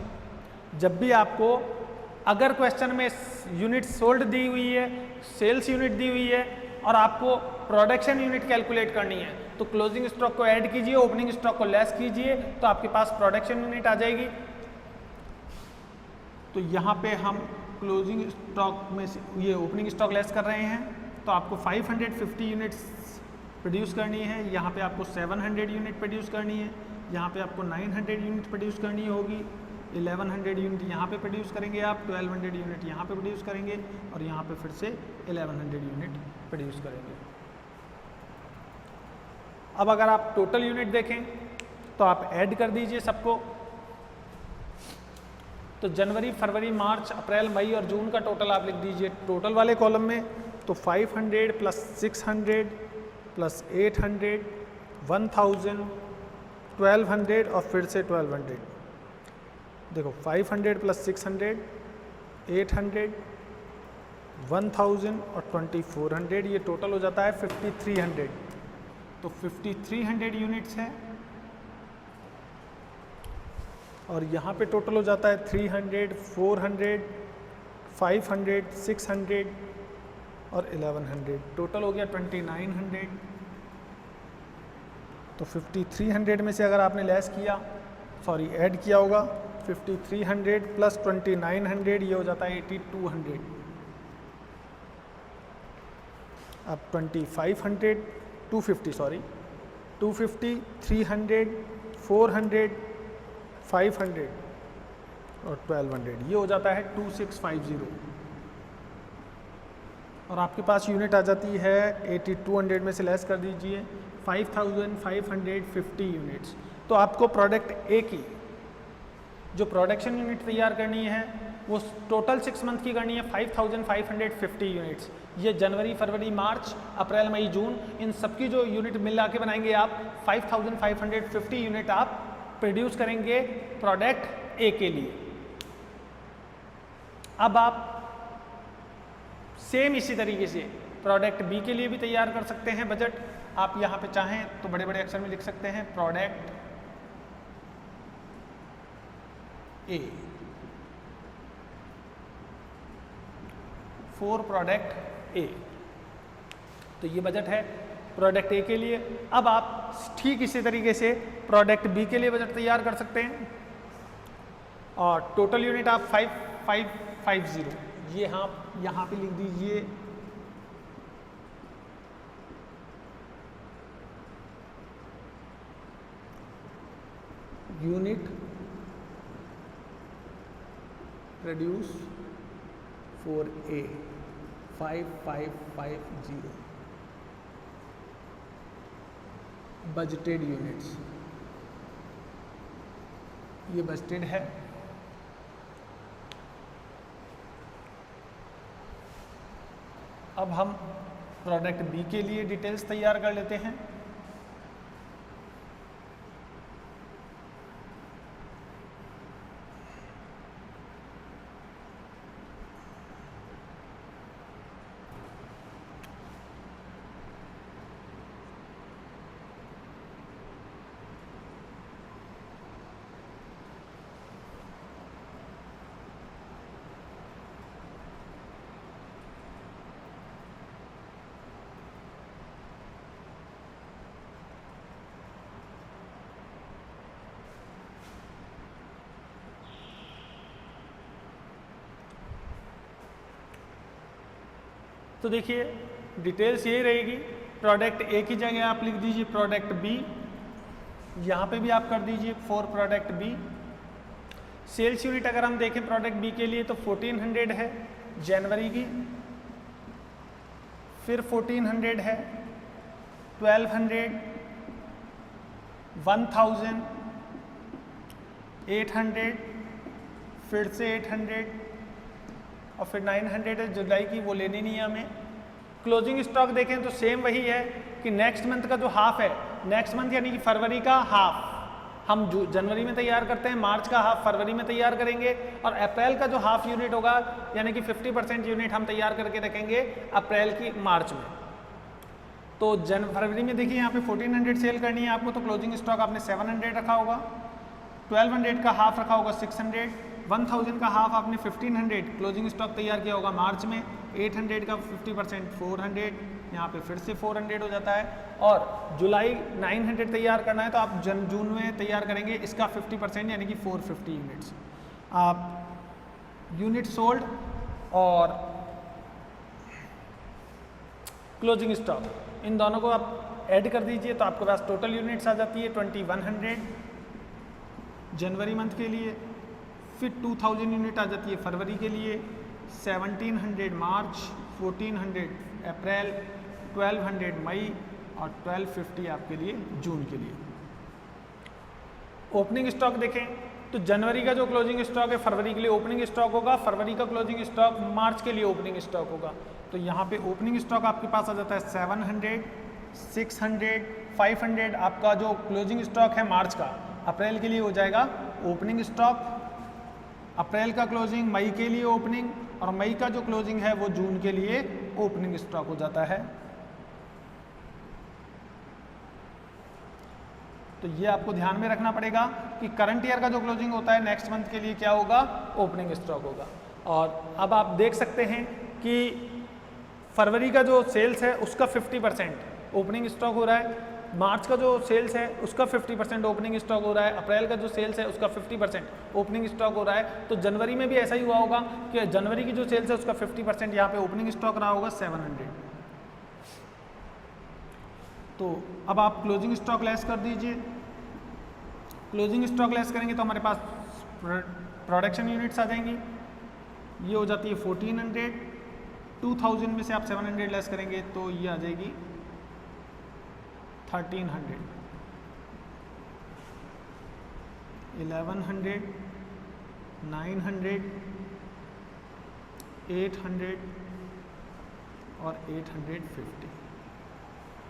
[SPEAKER 1] जब भी आपको अगर क्वेश्चन में यूनिट सोल्ड दी हुई है, सेल्स यूनिट दी हुई है और आपको प्रोडक्शन यूनिट कैलकुलेट करनी है तो क्लोजिंग स्टॉक को ऐड कीजिए, ओपनिंग स्टॉक को लेस कीजिए, तो आपके पास प्रोडक्शन यूनिट आ जाएगी। तो यहाँ पे हम क्लोजिंग स्टॉक में से ये ओपनिंग स्टॉक लेस कर रहे हैं, तो आपको 550 यूनिट्स प्रोड्यूस करनी है, यहाँ पे आपको 700 यूनिट प्रोड्यूस करनी है, यहाँ पे आपको 900 यूनिट प्रोड्यूस करनी होगी, 1100 यूनिट यहाँ पे प्रोड्यूस करेंगे आप, 1200 यूनिट यहाँ पे प्रोड्यूस करेंगे और यहाँ पे फिर से 1100 यूनिट प्रोड्यूस करेंगे। अब अगर आप टोटल यूनिट देखें तो आप ऐड कर दीजिए सबको। तो जनवरी, फरवरी, मार्च, अप्रैल, मई और जून का टोटल आप लिख दीजिए टोटल वाले कॉलम में। तो 500 प्लस 600 प्लस 800, 1000, 1200 और फिर से 1200। देखो 500 प्लस 600, 800, 1000 और 2400, ये टोटल हो जाता है 5300। तो 5300 यूनिट्स हैं और यहाँ पे टोटल हो जाता है 300, 400, 500, 600 और 1100। टोटल हो गया 2900। तो 5300 में से अगर आपने लेस किया, सॉरी ऐड किया होगा, 5300 प्लस 2900 ये हो जाता है 8200। अब 2500, 250 सॉरी 250, 300, 400, 500 और 1200, ये हो जाता है 2650। और आपके पास यूनिट आ जाती है 8200 में से लेस कर दीजिए 5550 यूनिट्स। तो आपको प्रोडक्ट ए की जो प्रोडक्शन यूनिट तैयार करनी है वो टोटल 6 मंथ की करनी है 5550 यूनिट्स। ये जनवरी, फरवरी, मार्च, अप्रैल, मई, जून, इन सबकी जो यूनिट मिला के बनाएंगे आप 5550 यूनिट आप प्रोड्यूस करेंगे प्रोडक्ट ए के लिए। अब आप सेम इसी तरीके से प्रोडक्ट बी के लिए भी तैयार कर सकते हैं बजट। आप यहाँ पे चाहें तो बड़े बड़े अक्षर में लिख सकते हैं प्रोडक्ट ए फॉर प्रोडक्ट ए। तो ये बजट है प्रोडक्ट ए के लिए। अब आप ठीक इसी तरीके से प्रोडक्ट बी के लिए बजट तैयार कर सकते हैं और टोटल यूनिट आप 5550 ये यहाँ पे लिख दीजिए। Unit produce for a 5550 budgeted units, ये बजटेड है। अब हम प्रोडक्ट बी के लिए डिटेल्स तैयार कर लेते हैं। तो देखिए डिटेल्स यही रहेगी प्रोडक्ट ए की जगह आप लिख दीजिए प्रोडक्ट बी, यहाँ पे भी आप कर दीजिए for product B. Sales unit अगर हम देखें प्रोडक्ट बी के लिए तो 1400 है जनवरी की, फिर 1400 है, 1200, 1000, 800, फिर से 800 और फिर 900 है जुलाई की, वो लेनी नहीं है हमें। क्लोजिंग स्टॉक देखें तो सेम वही है कि नेक्स्ट मंथ का जो हाफ है, नेक्स्ट मंथ यानी कि फरवरी का हाफ हम जनवरी में तैयार करते हैं, मार्च का हाफ फरवरी में तैयार करेंगे और अप्रैल का जो हाफ यूनिट होगा यानी कि 50% यूनिट हम तैयार करके रखेंगे अप्रैल की मार्च में। तो फरवरी में देखिए यहाँ पे 1400 सेल करनी है आपको, तो क्लोजिंग स्टॉक आपने 700 रखा होगा, 1200 का हाफ रखा होगा 600, 1000 का हाफ आपने 1500 क्लोजिंग स्टॉक तैयार किया होगा मार्च में, 800 का 50% 400, यहाँ पे फिर से 400 हो जाता है। और जुलाई 900 तैयार करना है तो आप जून में तैयार करेंगे इसका 50% यानी कि 450 यूनिट्स। आप यूनिट सोल्ड और क्लोजिंग स्टॉक इन दोनों को आप ऐड कर दीजिए तो आपके पास टोटल यूनिट्स आ जाती है 2100 जनवरी मंथ के लिए, फिर 2000 यूनिट आ जाती है फरवरी के लिए, 1700 मार्च, 1400 अप्रैल, 1200 मई और 1250 आपके लिए जून के लिए। ओपनिंग स्टॉक देखें तो जनवरी का जो क्लोजिंग स्टॉक है फरवरी के लिए ओपनिंग स्टॉक होगा, फरवरी का क्लोजिंग स्टॉक मार्च के लिए ओपनिंग स्टॉक होगा। तो यहाँ पे ओपनिंग स्टॉक आपके पास आ जाता है 700, 600, 500 आपका जो क्लोजिंग स्टॉक है मार्च का, अप्रैल के लिए हो जाएगा ओपनिंग स्टॉक, अप्रैल का क्लोजिंग मई के लिए ओपनिंग और मई का जो क्लोजिंग है वो जून के लिए ओपनिंग स्टॉक हो जाता है। तो ये आपको ध्यान में रखना पड़ेगा कि करंट ईयर का जो क्लोजिंग होता है नेक्स्ट मंथ के लिए क्या होगा, ओपनिंग स्टॉक होगा। और अब आप देख सकते हैं कि फरवरी का जो सेल्स है उसका 50% ओपनिंग स्टॉक हो रहा है, मार्च का जो सेल्स है उसका 50% ओपनिंग स्टॉक हो रहा है, अप्रैल का जो सेल्स है उसका 50% ओपनिंग स्टॉक हो रहा है। तो जनवरी में भी ऐसा ही हुआ होगा कि जनवरी की जो सेल्स है उसका 50% यहाँ पे ओपनिंग स्टॉक रहा होगा 700। तो अब आप क्लोजिंग स्टॉक लेस कर दीजिए, क्लोजिंग स्टॉक लेस करेंगे तो हमारे पास प्रोडक्शन यूनिट्स आ जाएंगी, ये हो जाती है 1400, 2000 में से आप 700 लेस करेंगे तो ये आ जाएगी 1300, 1100, 900, 800 और 850।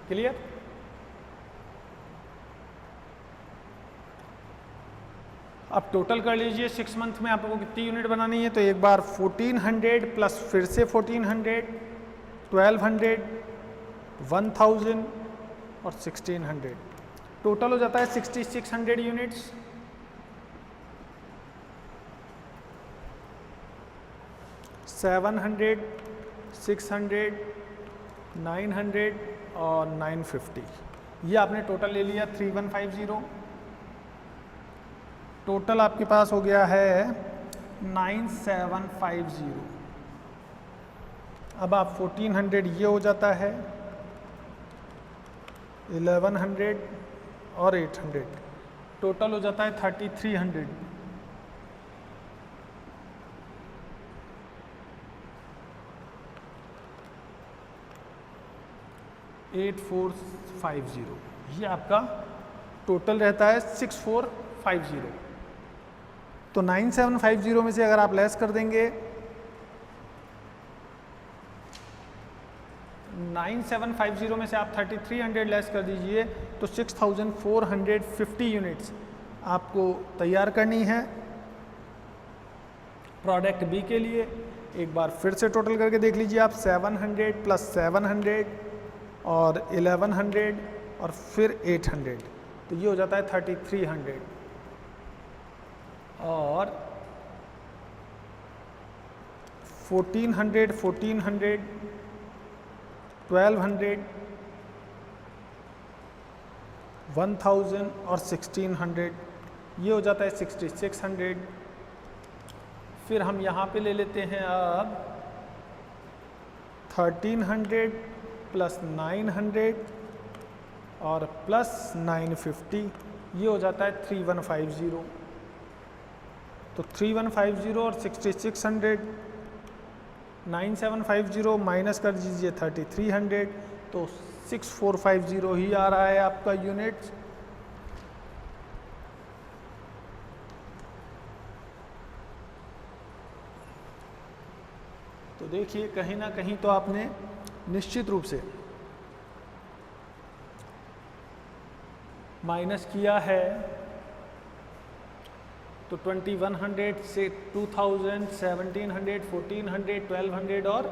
[SPEAKER 1] क्लियर? अब टोटल कर लीजिए 6 मंथ में आपको कितनी यूनिट बनानी है, तो एक बार 1400 प्लस फिर से 1400, 1200, 1000 और 1600, टोटल हो जाता है 6600 यूनिट्स। $700, 600, 900 और 950, ये आपने टोटल ले लिया 3150। टोटल आपके पास हो गया है 9750। अब आप 1400 ये हो जाता है, 1100 और 800, टोटल हो जाता है 3300। 8450, ये आपका टोटल रहता है 6450। तो 9750 में से अगर आप लेस कर देंगे 9750 में से आप 3300 लेस कर दीजिए तो 6450 यूनिट्स आपको तैयार करनी है प्रोडक्ट बी के लिए। एक बार फिर से टोटल करके देख लीजिए आप, 700 प्लस 700 और 1100 और फिर 800, तो ये हो जाता है 3300। और 1400, 1200 1000 और 1600, ये हो जाता है 6600। फिर हम यहाँ पे ले लेते हैं अब 1300 प्लस 900 और प्लस 950, ये हो जाता है 3150। तो 3150 और 6600, 9750 माइनस कर दीजिए 3300, तो 6450 ही आ रहा है आपका यूनिट्स। तो देखिए कहीं ना कहीं तो आपने निश्चित रूप से माइनस किया है। तो 2100 से 2000, 1700, 1400, 1200 और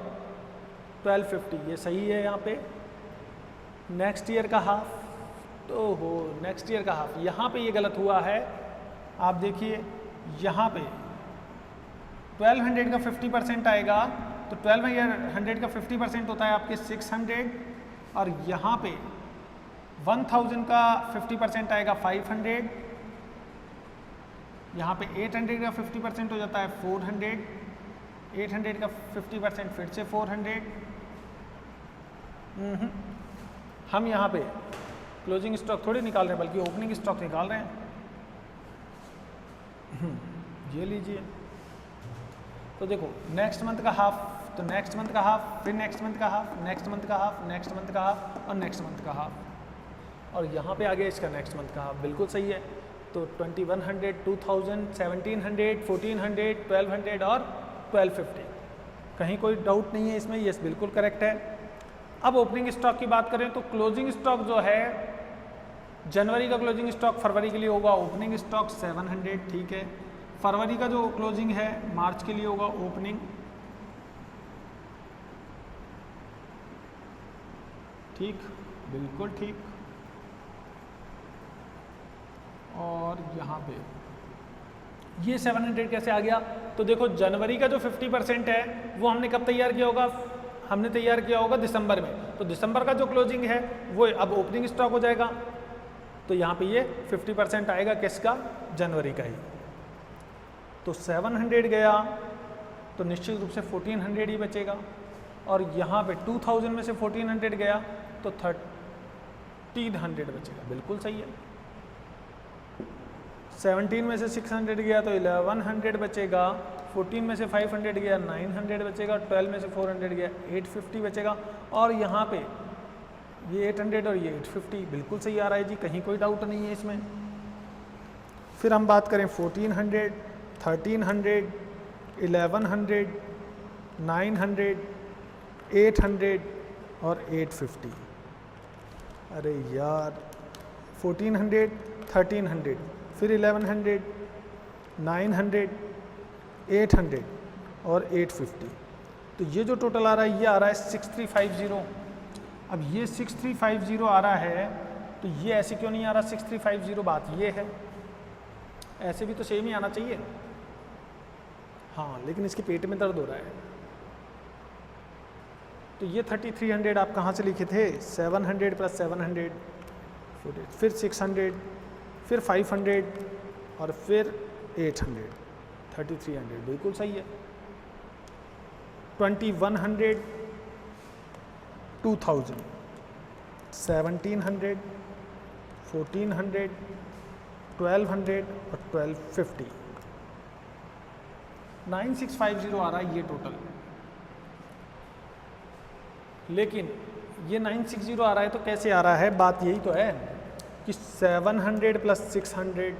[SPEAKER 1] 1250, ये सही है यहाँ पे। नेक्स्ट ईयर का हाफ, तो हो नेक्स्ट ईयर का हाफ यहाँ पे ये गलत हुआ है। आप देखिए यहाँ पे 1200 का 50% आएगा, तो 1200 का 50% होता है आपके 600, और यहाँ पे 1000 का 50% आएगा 500, यहाँ पे 800 का 50% हो जाता है 400, 800 का 50% फिर से 400। हम यहाँ पे क्लोजिंग स्टॉक थोड़ी निकाल रहे हैं, बल्कि ओपनिंग स्टॉक निकाल रहे हैं। ये लीजिए, तो देखो नेक्स्ट मंथ का हाफ, तो नेक्स्ट मंथ का हाफ, फिर नेक्स्ट मंथ का हाफ, नेक्स्ट मंथ का हाफ, नेक्स्ट मंथ का हाफ और नेक्स्ट मंथ का हाफ, और यहाँ पे आ गया इसका नेक्स्ट मंथ का हाफ, बिल्कुल सही है। तो 2100, 2000, 1700, 1400, 1200 और 1250, कहीं कोई डाउट नहीं है इसमें, यस बिल्कुल करेक्ट है। अब ओपनिंग स्टॉक की बात करें तो क्लोजिंग स्टॉक जो है, जनवरी का क्लोजिंग स्टॉक फरवरी के लिए होगा ओपनिंग स्टॉक 700, ठीक है। फरवरी का जो क्लोजिंग है मार्च के लिए होगा ओपनिंग, ठीक, बिल्कुल ठीक। और यहाँ पे ये 700 कैसे आ गया? तो देखो जनवरी का जो 50% है वो हमने कब तैयार किया होगा? हमने तैयार किया होगा दिसंबर में, तो दिसंबर का जो क्लोजिंग है वो अब ओपनिंग स्टॉक हो जाएगा। तो यहाँ पे ये 50% आएगा किसका? जनवरी का ही। तो 700 गया तो निश्चित रूप से 1400 ही बचेगा, और यहाँ पे 2000 में से 1400 गया तो 1300 बचेगा, बिल्कुल सही है। 17 में से 600 गया तो 1100 बचेगा, 14 में से 500 गया 900 बचेगा, 12 में से 400 गया 850 बचेगा, और यहाँ पे ये 800 और ये 850 बिल्कुल सही आ रहा है जी, कहीं कोई डाउट नहीं है इसमें। फिर हम बात करें 1400, 1300, 1100, 900, 800 और 850। अरे यार 1400, 1300, फिर 1100, 900, 800 और 850, तो ये जो टोटल आ रहा है ये आ रहा है 6350। अब ये 6350 आ रहा है तो ये ऐसे क्यों नहीं आ रहा 6350? बात ये है, ऐसे भी तो सेम ही आना चाहिए। हाँ, लेकिन इसके पेट में दर्द हो रहा है। तो ये 3300 आप कहाँ से लिखे थे? 700 प्लस 700, फिर 600, फिर 500 और फिर 800, 3300 बिल्कुल सही है। 2100, 2000, 1700, 1400, 1200 और 1250, 9650 आ रहा है ये टोटल। लेकिन ये 960 आ रहा है तो कैसे आ रहा है? बात यही तो है कि 700 प्लस 600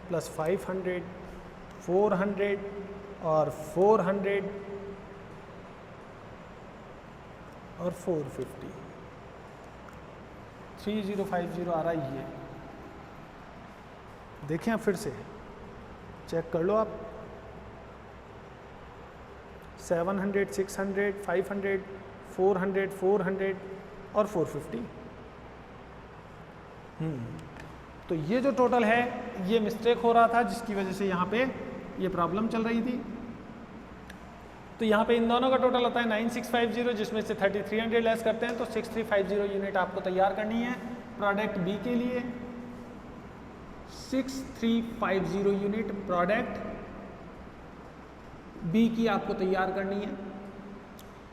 [SPEAKER 1] प्लस 500, 400 और 400 और 450, 3050 आ रहा है ये। देखें आप फिर से चेक कर लो आप, 700, 600, 500, 400, 400 और 450। तो ये जो टोटल है ये मिस्टेक हो रहा था, जिसकी वजह से यहाँ पे ये प्रॉब्लम चल रही थी। तो यहाँ पे इन दोनों का टोटल होता है 9650, जिसमें से 3300 लेस करते हैं तो 6350 यूनिट आपको तैयार करनी है। प्रोडक्ट बी के लिए 6350 यूनिट प्रोडक्ट बी की आपको तैयार करनी है।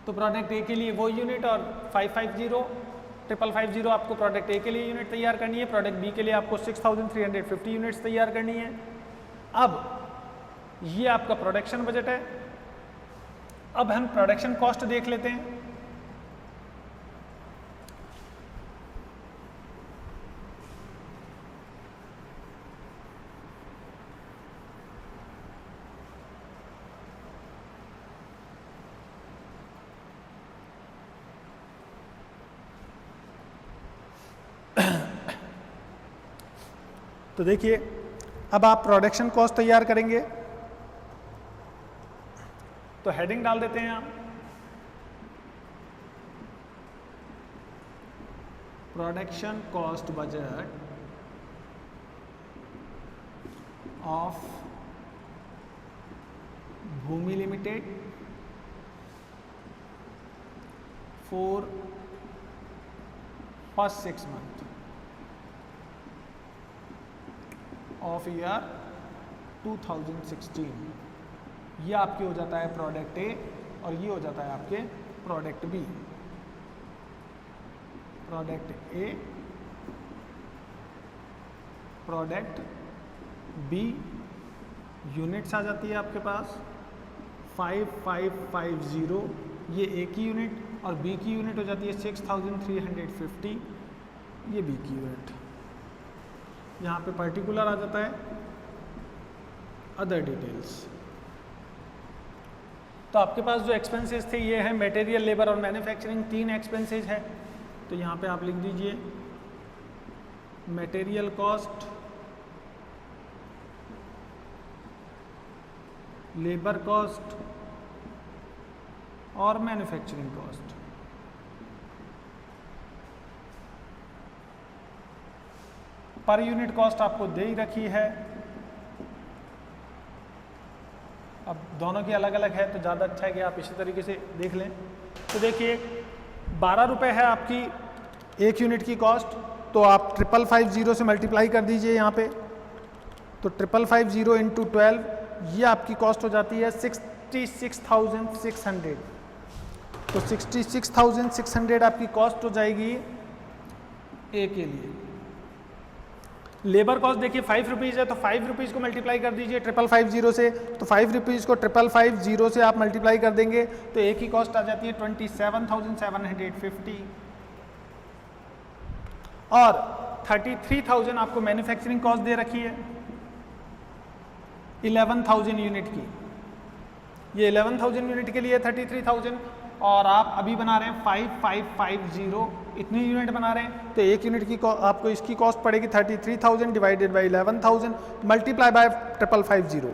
[SPEAKER 1] तो प्रोडक्ट ए के लिए वो यूनिट और 550 आपको प्रोडक्ट ए के लिए यूनिट तैयार करनी है, प्रोडक्ट बी के लिए आपको 6350 यूनिट्स तैयार करनी है। अब ये आपका प्रोडक्शन बजट है। अब हम प्रोडक्शन कॉस्ट देख लेते हैं। तो देखिए, अब आप प्रोडक्शन कॉस्ट तैयार करेंगे तो हेडिंग डाल देते हैं आप, production cost budget of Bhumi limited for first 6 month of year 2016। ये आपके हो जाता है प्रोडक्ट ए और ये हो जाता है आपके product B. Product A, product B, units आ जाती है आपके पास 5550, ये ए की यूनिट, और बी की यूनिट हो जाती है 6350, ये बी की यूनिट। यहाँ पे पर्टिकुलर आ जाता है अदर डिटेल्स। तो आपके पास जो एक्सपेंसेस थे ये है मटेरियल, लेबर और मैन्युफैक्चरिंग, 3 एक्सपेंसेस है। तो यहाँ पे आप लिख दीजिए मटेरियल कॉस्ट, लेबर कॉस्ट और manufacturing cost. Per unit cost आपको दे ही रखी है। अब दोनों की अलग अलग है तो ज़्यादा अच्छा है कि आप इसी तरीके से देख लें। तो देखिए 12 रुपये है आपकी एक यूनिट की कॉस्ट, तो आप 5550 से मल्टीप्लाई कर दीजिए यहाँ पे। तो 5550 इंटू 12, ये आपकी कॉस्ट हो जाती है 66,600। तो 66,600 आपकी कॉस्ट हो जाएगी ए के लिए। लेबर कॉस्ट देखिए 5 रुपीज़ है, तो 5 रुपीज़ को मल्टीप्लाई कर दीजिए 5550 से। तो 5 रुपीज़ को 5550 से आप मल्टीप्लाई कर देंगे तो एक ही कॉस्ट आ जाती है 27,750। और 33,000 आपको मैन्युफैक्चरिंग कॉस्ट दे रखी है 11,000 यूनिट की। ये 11,000 यूनिट के लिए 33,000, और आप अभी बना रहे हैं 5550, इतनी यूनिट बना रहे हैं। तो एक यूनिट की आपको इसकी कॉस्ट पड़ेगी 33,000 डिवाइडेड बाई 11,000 मल्टीप्लाई बाय 5550,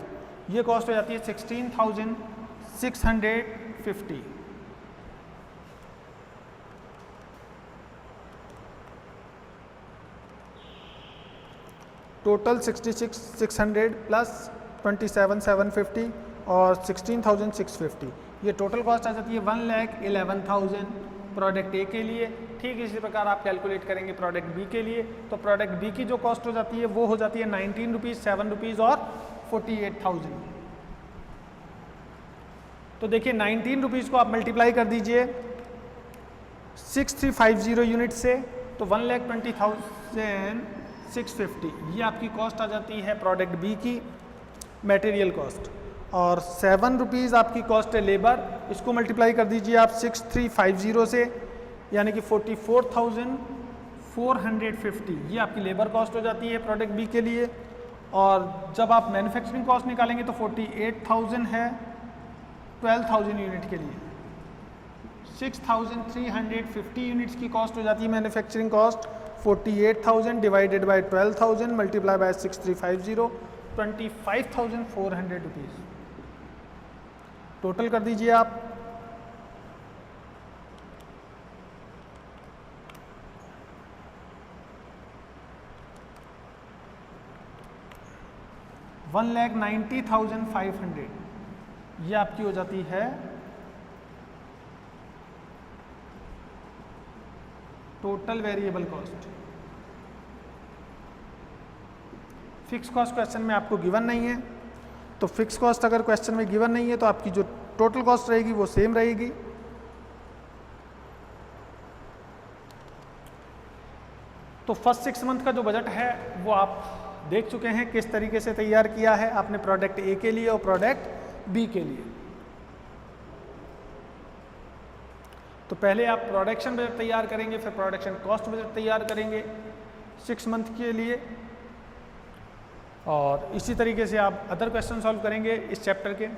[SPEAKER 1] ये कॉस्ट हो जाती है 16,650। टोटल 66,600 प्लस 27,750 और 16,650, ये टोटल कॉस्ट आ जाती है 1,11,000 प्रोडक्ट ए के लिए। ठीक इसी प्रकार आप कैलकुलेट करेंगे प्रोडक्ट बी के लिए। तो प्रोडक्ट बी की जो कॉस्ट हो जाती है वो हो जाती है 19 रुपीज़, 7 रुपीज़ और 48,000। तो देखिए 19 रुपीज़ को आप मल्टीप्लाई कर दीजिए 6350 यूनिट से, तो 1,20,650, ये आपकी कॉस्ट आ जाती है प्रोडक्ट बी की मटेरियल कॉस्ट। और 7 रुपीज़ आपकी कॉस्ट है लेबर, इसको मल्टीप्लाई कर दीजिए आप 6350 से, यानी कि 44,450, ये आपकी लेबर कॉस्ट हो जाती है प्रोडक्ट बी के लिए। और जब आप मैन्युफैक्चरिंग कॉस्ट निकालेंगे तो 48,000 है 12,000 यूनिट के लिए। 6,350 यूनिट्स की कॉस्ट हो जाती है manufacturing cost, 48,000 divided by 12,000 multiply by 6350, 25,400 rupees. Total कर दीजिए आप, $1,90,500, ये आपकी हो जाती है total variable cost. Fix cost question में आपको गिवन नहीं है, तो फिक्स कॉस्ट अगर क्वेश्चन में गिवन नहीं है तो आपकी जो टोटल कॉस्ट रहेगी वो सेम रहेगी। तो फर्स्ट 6 मंथ का जो बजट है वो आप देख चुके हैं किस तरीके से तैयार किया है आपने प्रोडक्ट ए के लिए और प्रोडक्ट बी के लिए। तो पहले आप प्रोडक्शन बजट तैयार करेंगे, फिर प्रोडक्शन कॉस्ट बजट तैयार करेंगे 6 मंथ के लिए, और इसी तरीके से आप अदर क्वेश्चन सॉल्व करेंगे इस चैप्टर के।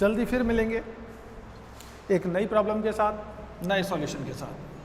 [SPEAKER 1] जल्दी फिर मिलेंगे एक नई प्रॉब्लम के साथ, नए सॉल्यूशन के साथ।